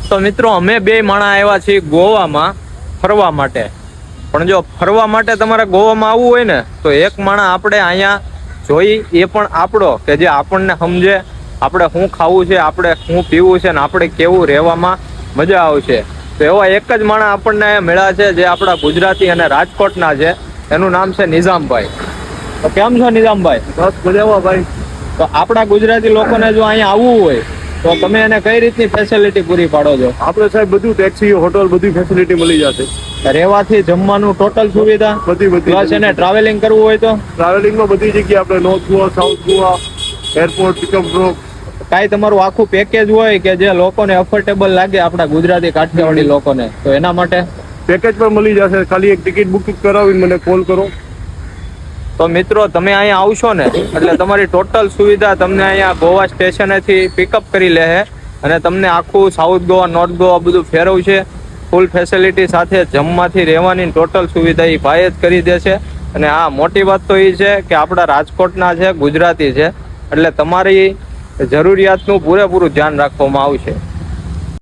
તો મિત્રો અમે બે માણા આવ્યા છીએ ગોવામાં ફરવા માટે. પણ જો ફરવા માટે તમારે ગોવામાં આવવું હોય ને તો એક માણા આપણે અહીંયા જોઈ એ પણ આપણો કે જે આપણને સમજે આપણે શું ખાવું છે, આપણે શું પીવું છે ને આપણે કેવું રહેવામાં મજા આવશે. તો એવા એક જ માણા આપણને મળ્યા છે જે આપણા ગુજરાતી અને રાજકોટના છે. એનું નામ છે નિઝામભાઈ. તો કેમ છો નિઝામભાઈ? બસ મજામાં ભાઈ. તો આપણા ગુજરાતી લોકોને જો અહીંયા આવવું હોય તો તમે એને કઈ રીતની ફેસિલિટી પૂરી પાડો છો? આપણે સાહેબ બધું ટેક્સી હોટલ બધી ફેસિલિટી મળી જશે. રહેવાથી જમવાનું ટોટલ સુવિધા બધી પ્લસ એને ટ્રાવેલિંગ કરવું હોય તો ટ્રાવેલિંગમાં બધી જગ્યાએ આપણે north Goa, south Goa, airport, pickup drop કાંઈ તમારું આખું પેકેજ હોય કે જે લોકોને અફોર્ડેબલ લાગે આપણા ગુજરાતી કાઠિયાવાડી લોકોને, તો એના માટે પેકેજ પણ મળી જશે. ખાલી એક ટિકિટ બુકિંગ કરાવીને મને કોલ કરો. તો મિત્રો તમે અહીંયા આવશો ને એટલે તમારી ટોટલ સુવિધા તમને અહીંયા ગોવા સ્ટેશનેથી પિકઅપ કરી લે અને તમને આખું સાઉથ ગોવા, નોર્થ ગોવા બધું ફેરવશે. ફૂલ ફેસિલિટી સાથે જમવાથી રહેવાની ટોટલ સુવિધા એ ભાઈ જ કરી દેશે. અને આ મોટી વાત તો એ છે કે આપણા રાજકોટના છે, ગુજરાતી છે, એટલે તમારી જરૂરિયાતનું પૂરેપૂરું ધ્યાન રાખવામાં આવશે.